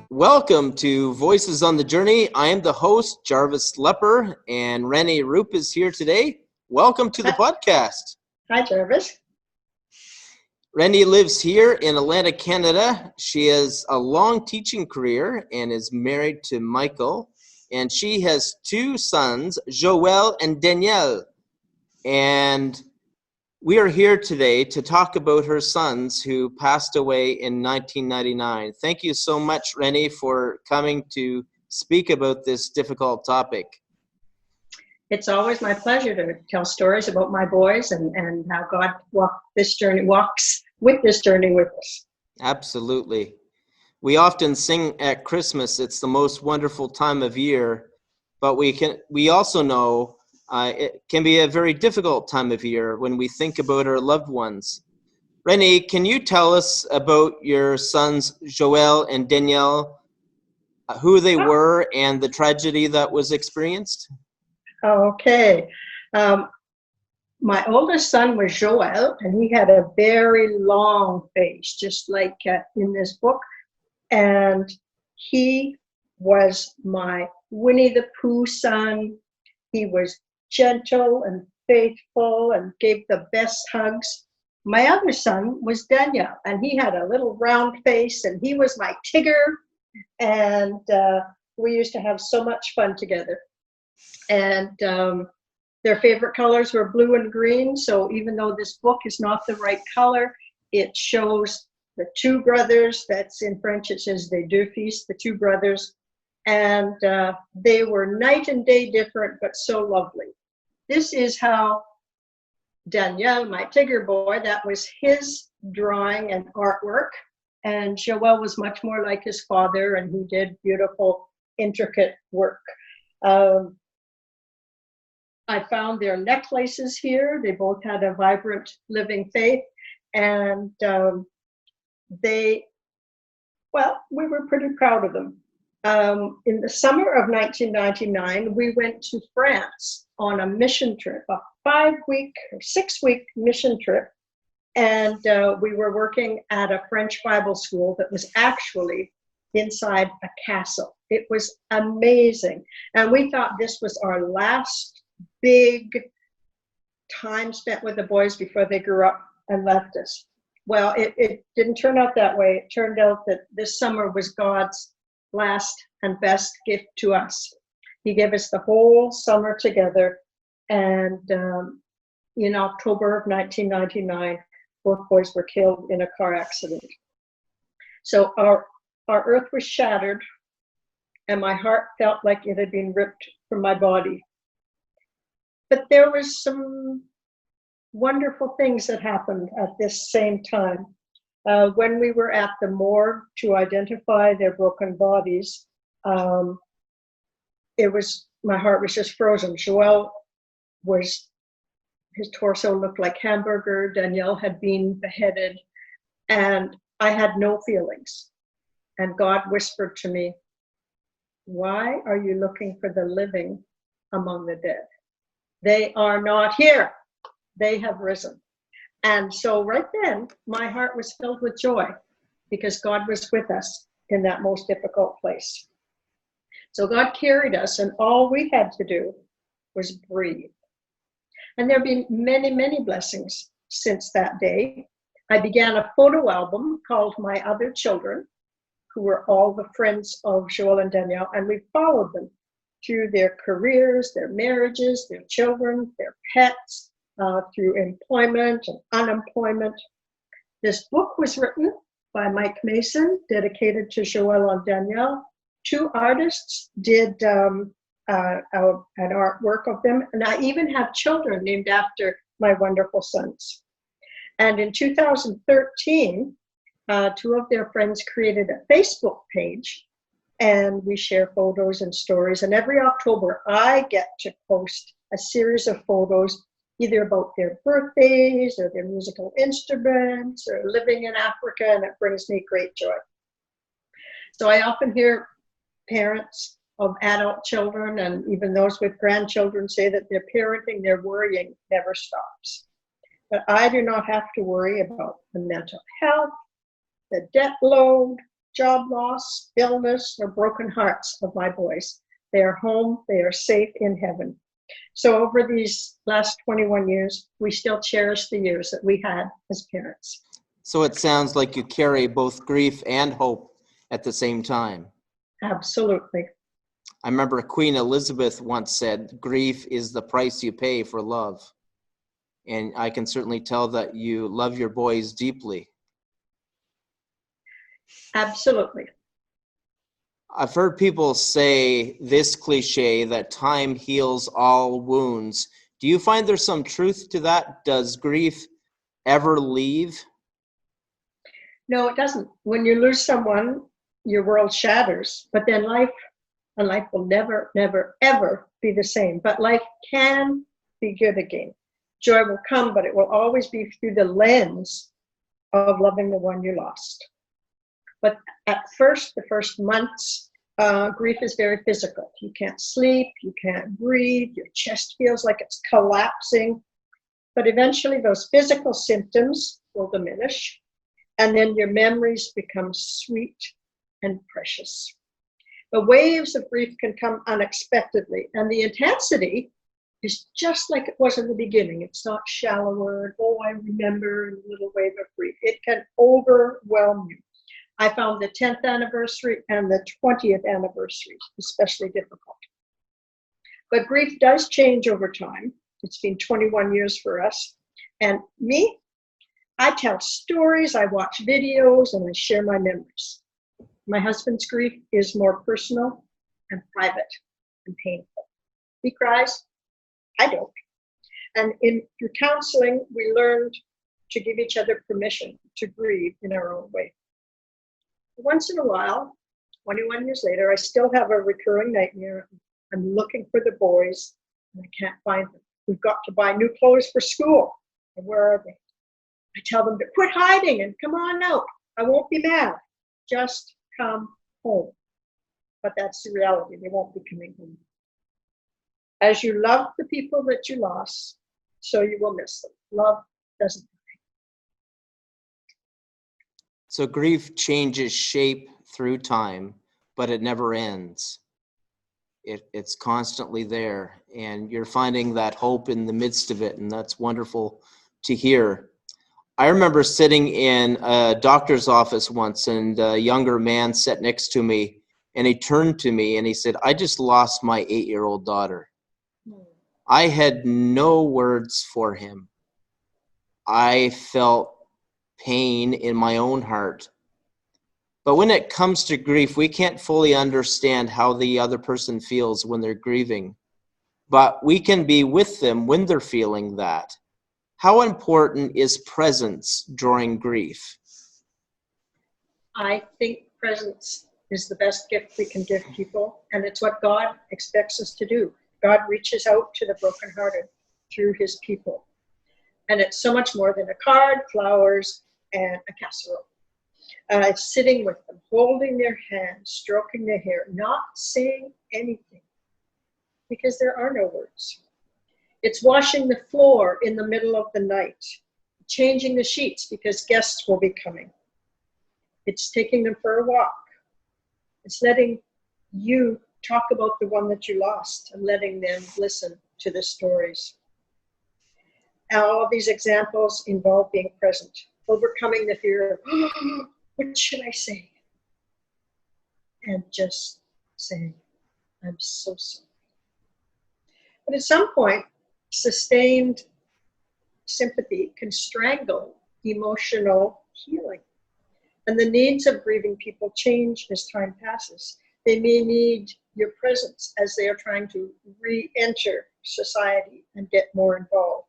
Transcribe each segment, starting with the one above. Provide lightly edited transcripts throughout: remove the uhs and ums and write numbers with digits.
Welcome to Voices on the Journey. I am the host, Jarvis Lepper, and Rennie Roop is here today. Welcome to the podcast. Hi, Jarvis. Rennie lives here in Atlanta, Canada. She has a long teaching career and is married to Michael. And she has two sons, JOΕL and Daniel. And we are here today to talk about her sons who passed away in 1999. Thank you so much, Rennie, for coming to speak about this difficult topic. It's always my pleasure to tell stories about my boys and how God walks with this journey with us. Absolutely. We often sing at Christmas, it's the most wonderful time of year, but we also know it can be a very difficult time of year when we think about our loved ones. Rennie, can you tell us about your sons, JOΕL and Daniel, who they were and the tragedy that was experienced? Okay. My oldest son was JOÉL, and he had a very long face, just like in this book. And he was my Winnie the Pooh son. He was gentle and faithful and gave the best hugs. My other son was Daniel, and he had a little round face, and he was my Tigger, and we used to have so much fun together. And their favorite colors were blue and green, so even though this book is not the right color, it shows the two brothers. That's in French, it says les deux fils, the two brothers. And they were night and day different, but so lovely. This is how Daniel, my Tigger boy, that was his drawing and artwork. And JOÉL was much more like his father, and he did beautiful, intricate work. I found their necklaces here. They both had a vibrant, living faith. And we were pretty proud of them. In the summer of 1999, we went to France on a mission trip, a 5-week or 6-week mission trip. And we were working at a French Bible school that was actually inside a castle. It was amazing. And we thought this was our last big time spent with the boys before they grew up and left us. Well, it didn't turn out that way. It turned out that this summer was God's last and best gift to us. He gave us the whole summer together, and in October of 1999, both boys were killed in a car accident. So our earth was shattered, and my heart felt like it had been ripped from my body. But there was some wonderful things that happened at this same time. When we were at the morgue to identify their broken bodies, my heart was just frozen. JOÉL his torso looked like hamburger. Daniel had been beheaded, and I had no feelings. And God whispered to me, "Why are you looking for the living among the dead? They are not here. They have risen." And so right then, my heart was filled with joy because God was with us in that most difficult place. So God carried us, and all we had to do was breathe. And there have been many, many blessings since that day. I began a photo album called My Other Children, who were all the friends of JOÉL and Daniel, and we followed them through their careers, their marriages, their children, their pets, through employment and unemployment. This book was written by Mike Mason, dedicated to JOÉL and Daniel. 2 artists did an artwork of them, and I even have children named after my wonderful sons. And in 2013, 2 of their friends created a Facebook page, and we share photos and stories. And every October, I get to post a series of photos, either about their birthdays or their musical instruments or living in Africa, and it brings me great joy. So I often hear parents of adult children and even those with grandchildren say that their parenting, their worrying never stops. But I do not have to worry about the mental health, the debt load, job loss, illness, or broken hearts of my boys. They are home, they are safe in heaven. So over these last 21 years, we still cherish the years that we had as parents. So it sounds like you carry both grief and hope at the same time. Absolutely. I remember Queen Elizabeth once said, grief is the price you pay for love. And I can certainly tell that you love your boys deeply. Absolutely. I've heard people say this cliche that time heals all wounds. Do you find there's some truth to that? Does grief ever leave? No, it doesn't. When you lose someone, your world shatters, but then life will never, never, ever be the same. But life can be good again. Joy will come, but it will always be through the lens of loving the one you lost. But at first, the first months, grief is very physical. You can't sleep, you can't breathe, your chest feels like it's collapsing. But eventually those physical symptoms will diminish, and then your memories become sweet and precious. The waves of grief can come unexpectedly, and the intensity is just like it was in the beginning. It's not shallower, oh, I remember, a little wave of grief. It can overwhelm you. I found the 10th anniversary and the 20th anniversary especially difficult. But grief does change over time. It's been 21 years for us. And me, I tell stories, I watch videos, and I share my memories. My husband's grief is more personal and private and painful. He cries, I don't. And through counseling, we learned to give each other permission to grieve in our own way. Once in a while, 21 years later, I still have a recurring nightmare. I'm looking for the boys, and I can't find them. We've got to buy new clothes for school. And where are they? I tell them to quit hiding and come on out. I won't be mad. Just come home. But that's the reality. They won't be coming home. As you love the people that you lost, so you will miss them. Love doesn't die. So grief changes shape through time, but it never ends. It's constantly there, and you're finding that hope in the midst of it, and that's wonderful to hear. I remember sitting in a doctor's office once, and a younger man sat next to me, and he turned to me and he said, I just lost my 8-year-old daughter. I had no words for him. I felt pain in my own heart. But when it comes to grief, we can't fully understand how the other person feels when they're grieving. But we can be with them when they're feeling that. How important is presence during grief? I think presence is the best gift we can give people, and it's what God expects us to do. God reaches out to the brokenhearted through his people. And it's so much more than a card, flowers, and a casserole. It's sitting with them, holding their hands, stroking their hair, not saying anything, because there are no words. It's washing the floor in the middle of the night, changing the sheets because guests will be coming. It's taking them for a walk. It's letting you talk about the one that you lost and letting them listen to the stories. And all of these examples involve being present, overcoming the fear of, oh, what should I say? And just saying, I'm so sorry. But at some point, sustained sympathy can strangle emotional healing. And the needs of grieving people change as time passes. They may need your presence as they are trying to re-enter society and get more involved.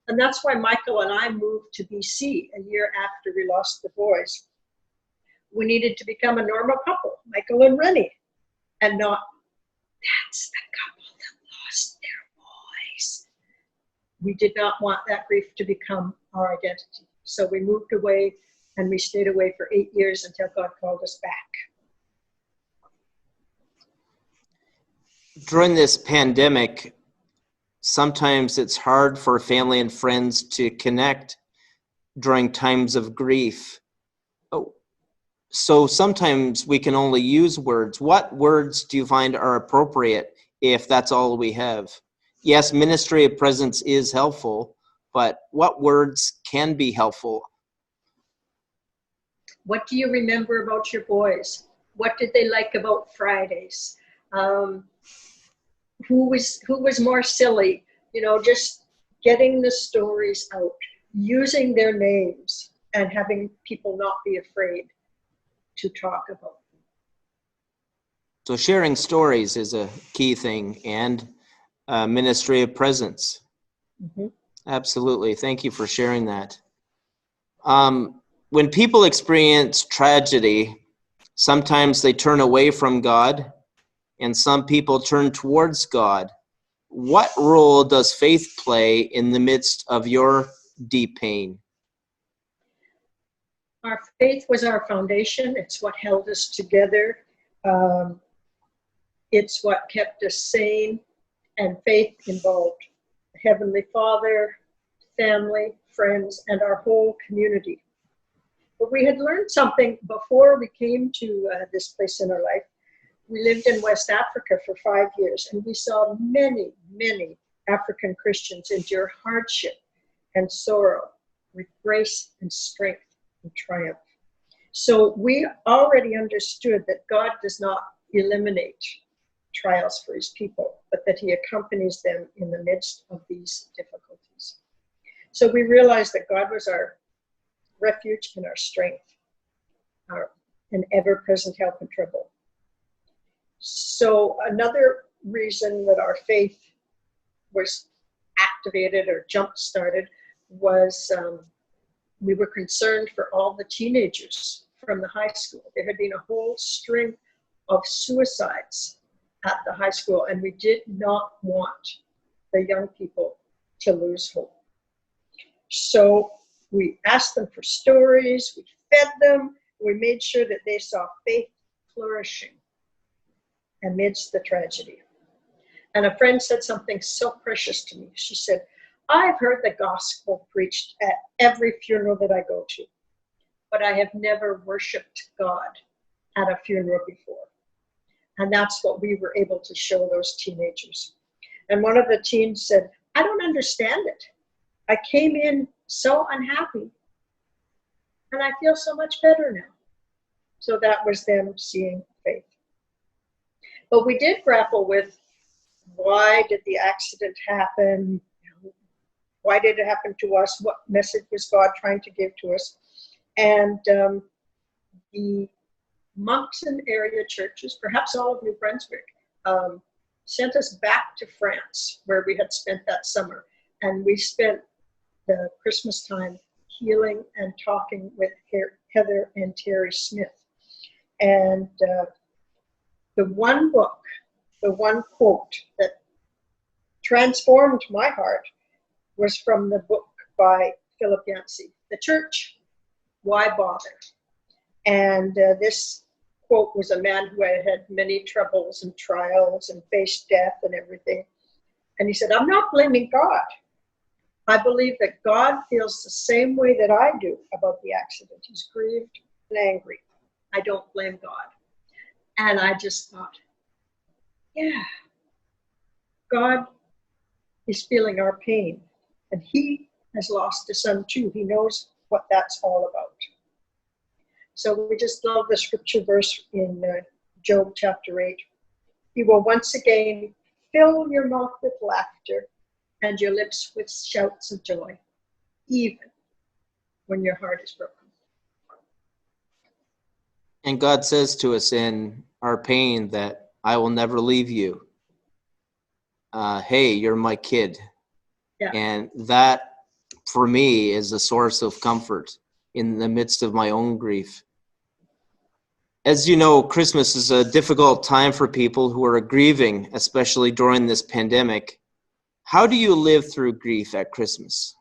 And that's why Michael and I moved to BC a year after we lost the boys. We needed to become a normal couple, Michael and Rennie, and not, that's the couple that lost their boys. We did not want that grief to become our identity. So we moved away, and we stayed away for 8 years until God called us back. During this pandemic, sometimes it's hard for family and friends to connect during times of grief. Oh, so sometimes we can only use words. What words do you find are appropriate if that's all we have? Yes, ministry of presence is helpful, but what words can be helpful? What do you remember about your boys? What did they like about Fridays? Who was more silly? You know, just getting the stories out, using their names, and having people not be afraid to talk about them. So sharing stories is a key thing, and ministry of presence. Mm-hmm. Absolutely. Thank you for sharing that. When people experience tragedy, sometimes they turn away from God, and some people turn towards God. What role does faith play in the midst of your deep pain? Our faith was our foundation. It's what held us together. It's what kept us sane, and faith involved Heavenly Father, family, friends, and our whole community. But we had learned something before we came to this place in our life. We lived in West Africa for 5 years, and we saw many, many African Christians endure hardship and sorrow with grace and strength and triumph. So we already understood that God does not eliminate trials for his people, but that he accompanies them in the midst of these difficulties. So we realized that God was our refuge and our strength, an ever-present help in trouble. So another reason that our faith was activated or jump-started was we were concerned for all the teenagers from the high school. There had been a whole string of suicides at the high school, and we did not want the young people to lose hope. So we asked them for stories, we fed them, we made sure that they saw faith flourishing amidst the tragedy. And a friend said something so precious to me. She said, I've heard the gospel preached at every funeral that I go to, but I have never worshiped God at a funeral before. And that's what we were able to show those teenagers. And one of the teens said, I don't understand it. I came in so unhappy, and I feel so much better now. So that was them seeing faith. But we did grapple with, why did the accident happen? Why did it happen to us? What message was God trying to give to us? And the Moncton area churches, perhaps all of New Brunswick, sent us back to France, where we had spent that summer. And we spent the Christmas time healing and talking with Heather and Terry Smith. And the one book, the one quote that transformed my heart was from the book by Philip Yancey, The Church, Why Bother? And this quote was a man who had had many troubles and trials and faced death and everything. And he said, I'm not blaming God. I believe that God feels the same way that I do about the accident. He's grieved and angry. I don't blame God. And I just thought, yeah, God is feeling our pain. And he has lost a son too. He knows what that's all about. So we just love the scripture verse in Job chapter 8. He will once again fill your mouth with laughter and your lips with shouts of joy, even when your heart is broken. And God says to us in our pain that I will never leave you. Hey, you're my kid. Yeah. And that, for me, is a source of comfort in the midst of my own grief. As you know, Christmas is a difficult time for people who are grieving, especially during this pandemic. How do you live through grief at Christmas?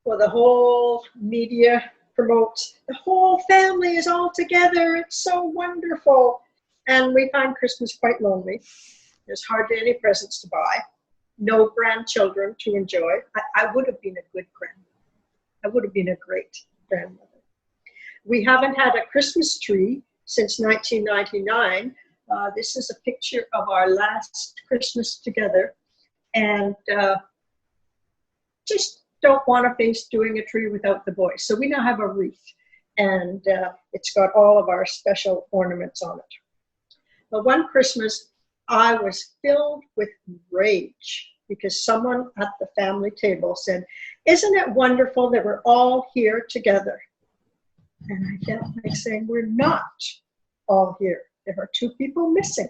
Well, the whole media promotes the whole family is all together. It's so wonderful. And we find Christmas quite lonely. There's hardly any presents to buy, no grandchildren to enjoy. I would have been a good grandmother. I would have been a great grandmother. We haven't had a Christmas tree since 1999. This is a picture of our last Christmas together. And just don't want to face doing a tree without the boys. So we now have a wreath, and it's got all of our special ornaments on it. But one Christmas, I was filled with rage because someone at the family table said, "Isn't it wonderful that we're all here together?" And I felt like saying, we're not all here. There are two people missing.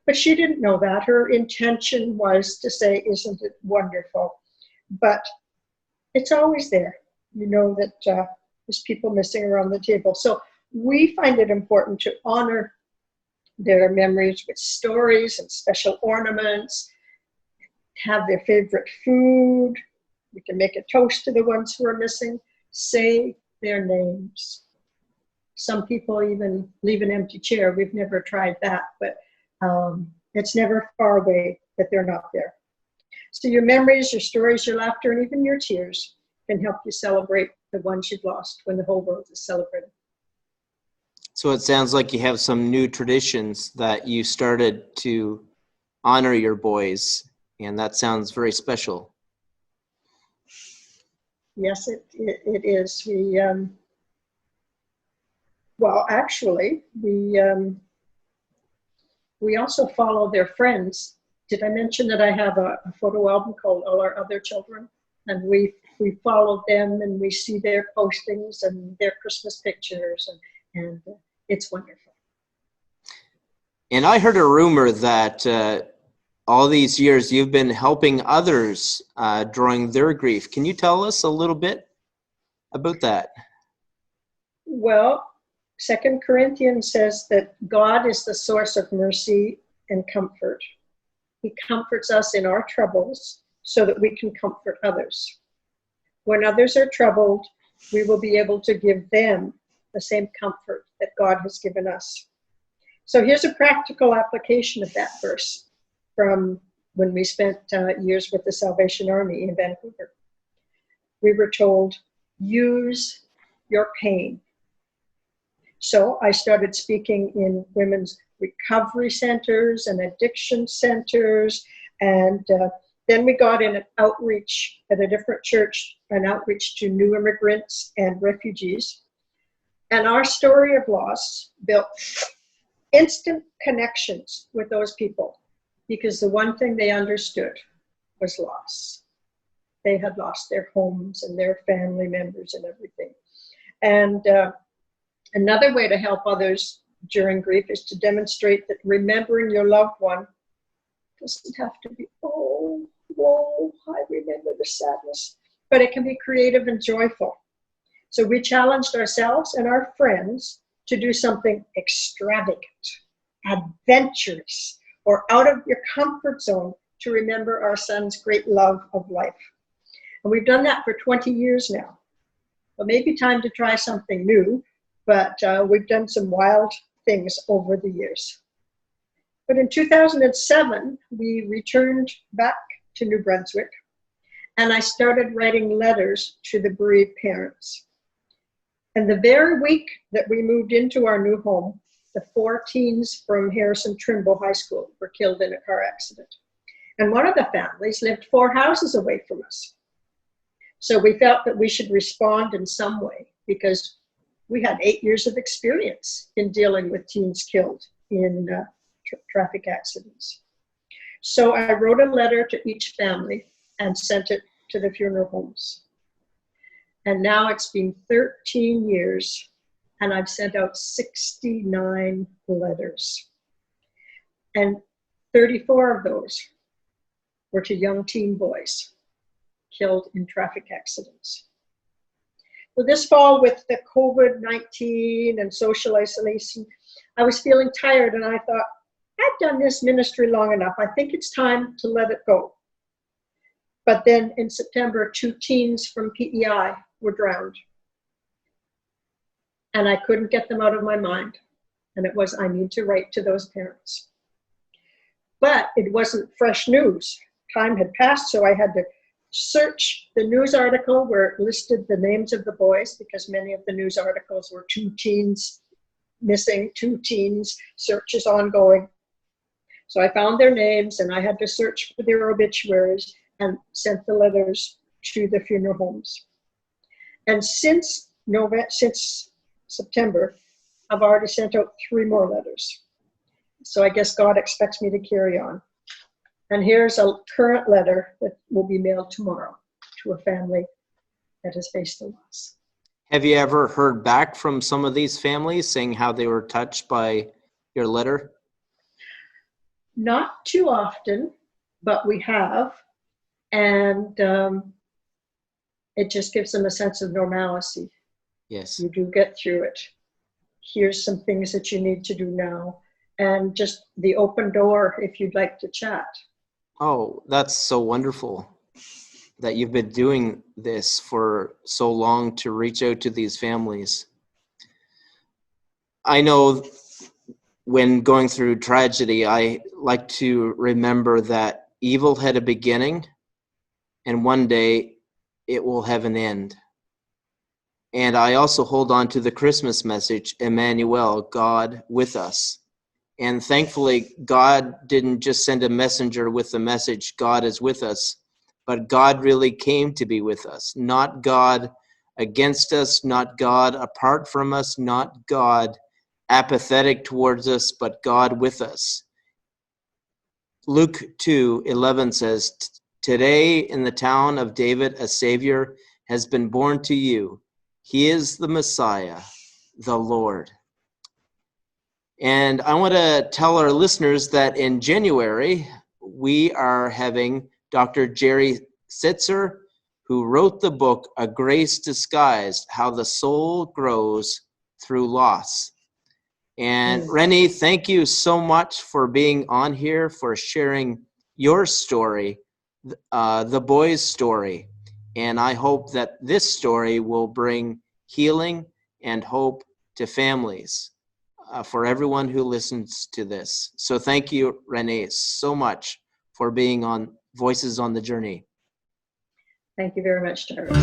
But she didn't know that. Her intention was to say, "Isn't it wonderful?" But it's always there. You know that there's people missing around the table. So we find it important to honor their memories with stories and special ornaments, have their favorite food. We can make a toast to the ones who are missing, say their names. Some people even leave an empty chair. We've never tried that, but it's never far away that they're not there. So your memories, your stories, your laughter, and even your tears can help you celebrate the ones you've lost when the whole world is celebrating. So it sounds like you have some new traditions that you started to honor your boys, and that sounds very special. Yes, it is. Well, actually, we also follow their friends. Did I mention that I have a photo album called All Our Other Children? And we follow them, and we see their postings and their Christmas pictures, and it's wonderful. And I heard a rumor that all these years you've been helping others during their grief. Can you tell us a little bit about that? Well, 2 Corinthians says that God is the source of mercy and comfort. He comforts us in our troubles so that we can comfort others. When others are troubled, we will be able to give them the same comfort that God has given us. So here's a practical application of that verse from when we spent years with the Salvation Army in Vancouver. We were told, use your pain. So I started speaking in women's recovery centers and addiction centers, and then we got in an outreach at a different church, an outreach to new immigrants and refugees. And our story of loss built instant connections with those people, because the one thing they understood was loss. They had lost their homes and their family members and everything. And another way to help others during grief is to demonstrate that remembering your loved one doesn't have to be, oh, whoa, I remember the sadness, but it can be creative and joyful. So we challenged ourselves and our friends to do something extravagant, adventurous, or out of your comfort zone to remember our son's great love of life. And we've done that for 20 years now. Well, maybe time to try something new, but we've done some wild things over the years. But in 2007, we returned back to New Brunswick, and I started writing letters to the bereaved parents. And the very week that we moved into our new home, the 4 teens from Harrison Trimble High School were killed in a car accident. And one of the families lived 4 houses away from us. So we felt that we should respond in some way, because we had 8 years of experience in dealing with teens killed in traffic accidents. So I wrote a letter to each family and sent it to the funeral homes. And now it's been 13 years, and I've sent out 69 letters. And 34 of those were to young teen boys killed in traffic accidents. So this fall, with the COVID-19 and social isolation, I was feeling tired, and I thought, I've done this ministry long enough. I think it's time to let it go. But then in September, 2 teens from PEI were drowned. And I couldn't get them out of my mind. And it was, I need to write to those parents. But it wasn't fresh news. Time had passed, so I had to search the news article where it listed the names of the boys, because many of the news articles were 2 teens missing, 2 teens, search is ongoing. So I found their names, and I had to search for their obituaries and sent the letters to the funeral homes. And since September, I've already sent out 3 more letters. So I guess God expects me to carry on. And here's a current letter that will be mailed tomorrow to a family that has faced the loss. Have you ever heard back from some of these families saying how they were touched by your letter? Not too often, but we have. And it just gives them a sense of normalcy. Yes. You do get through it. Here's some things that you need to do now. And just the open door if you'd like to chat. Oh, that's so wonderful that you've been doing this for so long to reach out to these families. I know when going through tragedy, I like to remember that evil had a beginning and one day it will have an end. And I also hold on to the Christmas message, Emmanuel, God with us. And thankfully, God didn't just send a messenger with the message, God is with us, but God really came to be with us. Not God against us, not God apart from us, not God apathetic towards us, but God with us. Luke 2:11 says, "Today in the town of David, a Savior has been born to you. He is the Messiah, the Lord." And I want to tell our listeners that in January, we are having Dr. Jerry Sitzer, who wrote the book, A Grace Disguised, How the Soul Grows Through Loss. And Rennie, thank you so much for being on here, for sharing your story, the boys' story. And I hope that this story will bring healing and hope to families. For everyone who listens to this. So thank you, Rennie, so much for being on Voices on the Journey. Thank you very much, Jarvis.